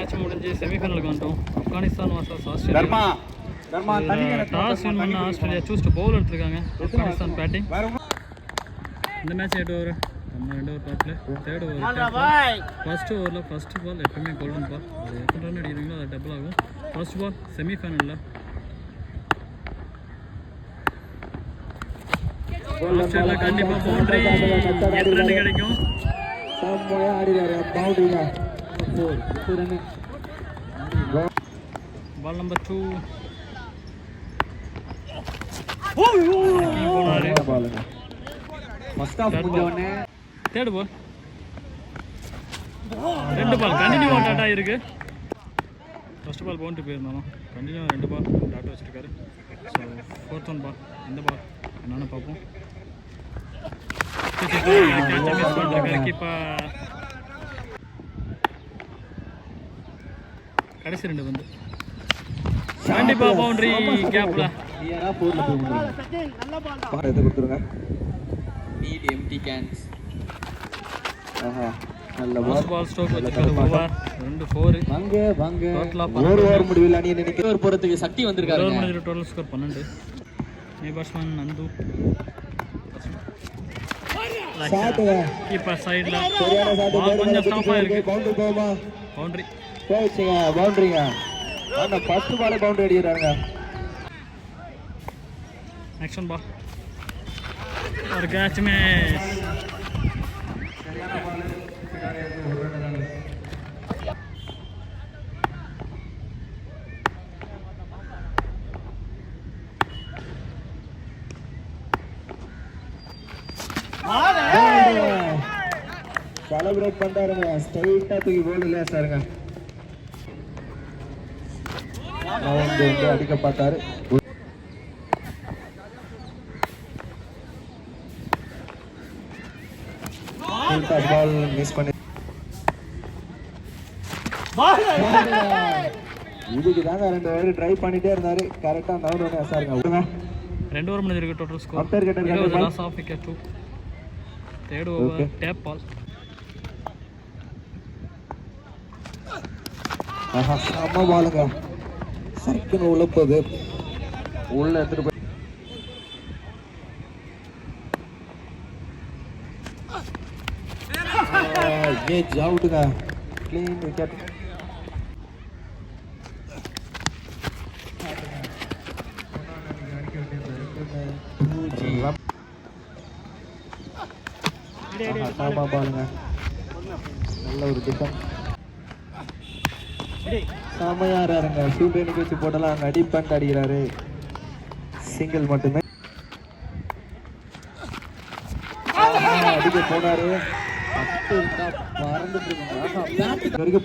Match முடிஞ்சு செமிஃபைனலுக்கு வந்துட்டோம். Afghanistan vs Australia. Toss win பண்ண ஆஸ்திரேலியா சூஸ் டு பவுல் எடுத்திருக்காங்க. ஆப்கானிஸ்தான் பேட்டிங். இந்த மேட்ச் 8 ஓவர், நம்ம 2 ஓவர் பார்த்துல 3rd ஓவர். ஃபர்ஸ்ட் ஓவரில் ஃபர்ஸ்ட் பால் எப்பவுமே கோல்டன் பால். அது எத்தனை ரன் அடிக்கிறீங்களோ அது டபுள் ஆகும். ஃபர்ஸ்ட் பால் செமிஃபைனலில் ஆஸ்திரேலியா கண்டிப்பாக பவுண்டரி 8 ரன் கிடைக்கும். பால் நம்பர் 2 தேர்ட் பால் 2 பால் கண்டினியூ டாட்டா இருக்கு. ஃபர்ஸ்ட் பால் பவுண்டரி போயிருந்தாலும் கண்டினியூ 2 பால் டாட்டா வச்சிருக்காரு. ஸோ 4th ஒன் பால் இந்த பால் என்னன்னு பார்ப்போம். கடைசி 2 வந்து கண்டிப்பா பவுண்டரி கேப்ல நல்ல பால் ஸ்ட்ரோக் வச்சிருக்காரு. ஓவர் 2 4 வாங்க ஒரு ஓவர் முடிவில் அணி நினைக்க ஒரு போறதுக்கு சக்தி வந்திருக்காரு. ஓவர் முடிஞ்ச டோட்டல் ஸ்கோர் 12. மே பேட்ஸ்மேன் நந்து கீப்பர் சைடுல பால் கொஞ்சம் ஸ்டாப் ஆயிருக்கு. பவுண்டரி போயிடுச்சுங்க. பவுண்டரிங்க. ஆனா ஃபர்ஸ்ட் பாலே பவுண்டரி அடிக்கிறாங்க. நெக்ஸ்ட் ஒன் பால் ஒரு கேட்ச் மிஸ். செலிப்ரேட் பண்றாருங்க. ஸ்ட்ரைட்டா தூக்கி போல்ல லேசாருங்க. வந்து அடிக்க பார்த்தாரு. பால் மிஸ் பண்ணி இதுக்கு தாங்க 2 ஓவர் ட்ரை பண்ணிட்டே இருந்தாரு. கரெக்டா நவுர் ஒன்று சாருங்க. 2 ஓவர் முடிஞ்சிருக்கு. Total score 20 loss of wicket 2. 3rd over tape ball. சம பாலுங்க. சக்குன்னு உழப்பது உள்ள எடுத்துட்டு போய் அவுட்டுங்க. Clean wicket. பாலுங்க. நல்ல ஒரு திட்டம். செமையாருங்க. சூப்பர் வச்சு போட்டலாம். அங்கே அடிப்பண்ட் அடிக்கிறாரு. சிங்கிள் மட்டுமே அடிக்க போனாரு.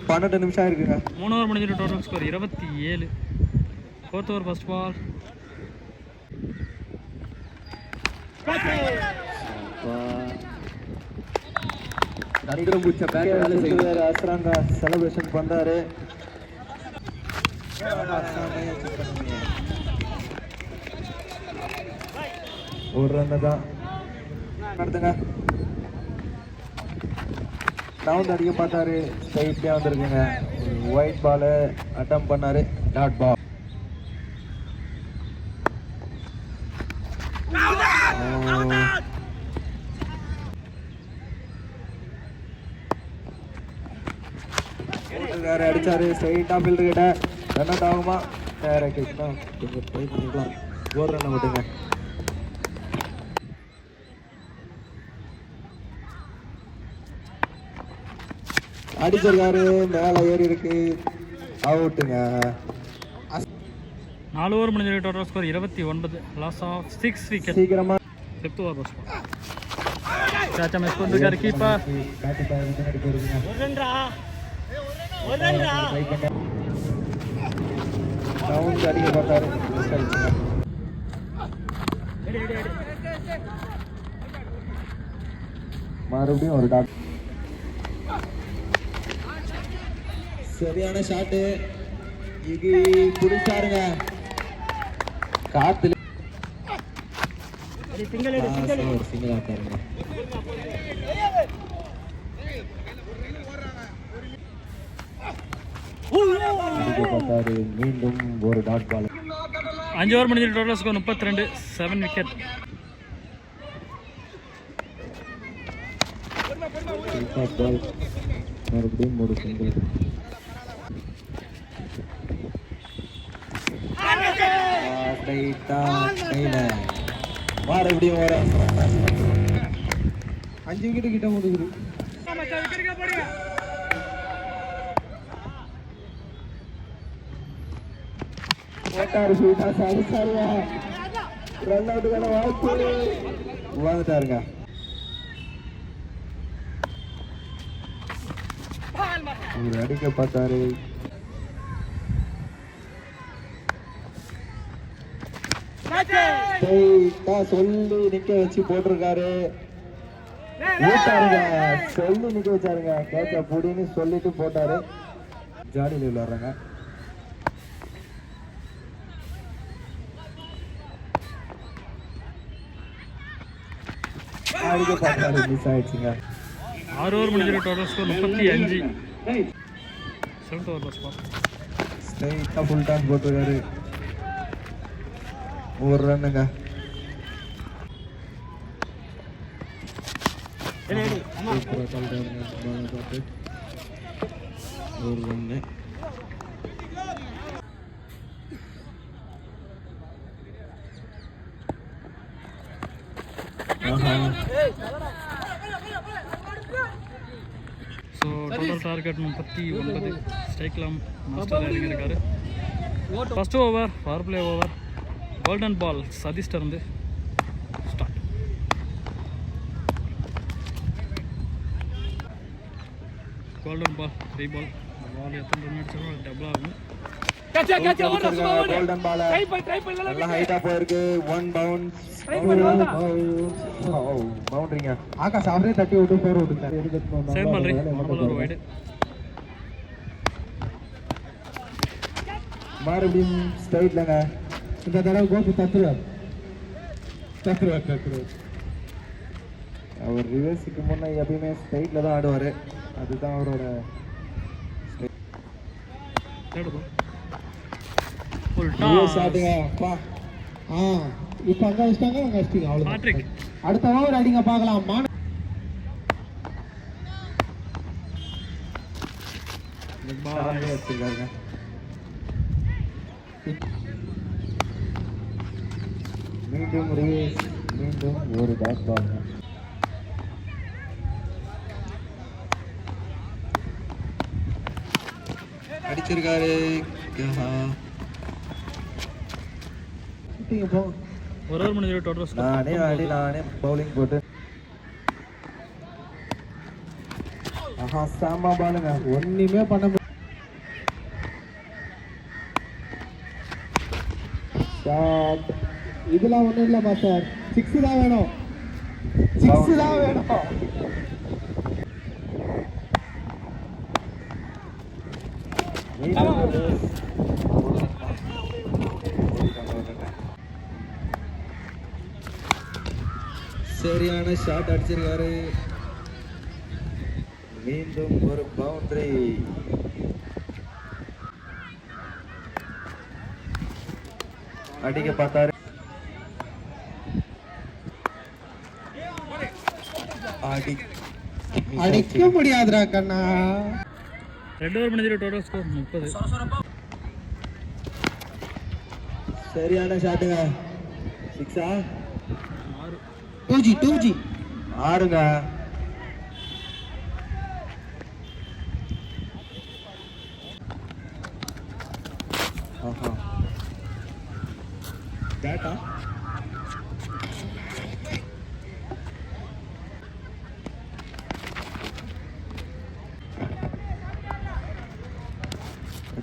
12 நிமிஷம் இருக்குங்க. 3 ஓவர் முடிஞ்சிட்டு total score 27. 4th over first ball celebration பண்றாரு. ஒரு ரன் தான் நடத்துங்க. ரவுண்ட் அடிக்க பார்த்தாரு. ஸ்ட்ரைட்டா வந்திருக்குங்க. ஒயிட் பால் அட்டம் பண்ணாரு. Dot ball. அடிச்சாரு. ஸ்ட்ரைட்டா ஃபீல்டர் கிட்ட ரன் அவுட் ஆகுமா? ட்ரை பண்ணிக்கலாம். ஒரு ரன் மட்டுங்க. அடிச்சிருக்காரு. மேல ஏறி இருக்கு. அவுட்டுங்க. 4 ஓவர் முடிஞ்சிருக்கு. Total score 29. Loss of 6 wicket. சீக்கிரமா 5th over pass catch miss பண்ணிருக்காரு கீப்பர். ரவுண்ட் அடிக்க பார்த்தாரு. மறுபடியும் ஒரு டாட். சரியான ஷாட்டு. இது புடிச்சாருங்க. காத்துல சிங்கிள் ஆட்டாருங்க. அடிக்க பார்த்தாரு. மீண்டும் ஒரு டாட் பால். 5 ஓவர் முடிஞ்சு டோட்டல் ஸ்கோர் 32, 7 விக்கெட். பால் மறுபடியும் ஒரு சிங்கிள். மறுபடியும் ஒரு 5 விக்கெட்டு கிட்ட முடியுது. ரன் அவுட்டுக்கான வாய்ப்பு வந்துட்டாருங்க. ஒரு அடிக்க பார்த்தாரு. சொல்லி நிக்க வச்சு போட்டிருக்காரு. சொல்லி நிக்க வச்சாருங்க. கேட்க புடின்னு சொல்லிட்டு போட்டாரு. ஜாடியில் விளையாடுறாங்க. அடிக்க பார்த்தாரு. மிஸ் ஆயிடுச்சுங்க. 6 ஓவர் முடிஞ்ச total score 35. 7th over score. ஸ்ட்ரைட்டா ஃபுல் டாஸ் போட்டுருக்காரு. ஒரு ரன்னுங்க. ஒரு ரன்னு. So total target 39. ஸ்ட்ரைக்லாம் மாஸ்டர் இறங்கியிருக்காரு. First over power play over. Golden ball சதீஷ்ட இருந்து ஸ்டார்ட். கோல்டன் பால் 3 பால். பால் எத்தனை ரன் அடிச்சாலும் டபுள் ஆகும். கோல்டன் பால் நல்லா ஹைட்டா போயிருக்கு. 1 பவுன்ஸ். பவுண்டரிங்க. ஆகாஷ் அவரே தட்டி விட்டு 4 விட்டுட்டாரு. சேம் பால் ரீ ஒரு வைடு. மறுபடியும் ஸ்ட்ரைட்லங்க. இந்த தடவை கோபி தத்துருவார். அவர் ரிவர்ஸுக்கு முன்னே எப்பயுமே ஸ்ட்ரைட்ல தான் ஆடுவார். அதுதான் அவரோட இப்போ அங்கே வச்சிட்டாங்க. அங்கே வச்சிட்டீங்க. அவ்வளோ அடுத்த ஓவர் அடிங்க பார்க்கலாம். வச்சிருக்காருங்க. மீண்டும் மீண்டும் ஒரு டாட் பால். அடிச்சிருக்காரு. ஒரு ஓவர் முடிஞ்ச டோட்டல் ஸ்கோர். நானே பவுலிங் போட்டு சாமா பாலுங்க. ஒண்ணுமே பண்ண முடியும். இதெல்லாம் ஒண்ணும் இல்ல மாஸ்டர். 6 தான் வேணும். 6 தான் வேணும். சரியான ஷாட் அடிச்சிருக்காரு. மீண்டும் ஒரு பவுண்டரி. அடிக்க பார்த்தாரு. அடிக்க முடியாதுடா கண்ணா. 2 ஓவர் முடிஞ்ச டோட்டல் ஸ்கோர் 30. சரியான ஷாட்டுங்க. 6ஆ 6. 2G 6ங்க. ஆஹா பேட்டா.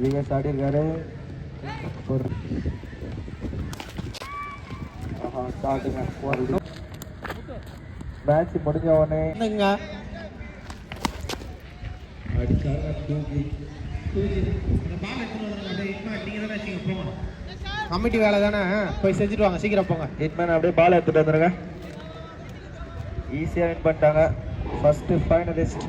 ரிவர்ஸ் ஆடி இருக்காரு. மேட்ச் முடிஞ்ச உடனே கமிட்டி வேலை தானே, போய் செஞ்சுட்டு வாங்க, சீக்கிரம் போங்க. ஹிட்மேன் அப்படியே பால் எடுத்துட்டு வந்துருங்க. ஈஸியாக வின் பண்ணிட்டாங்க. First finalist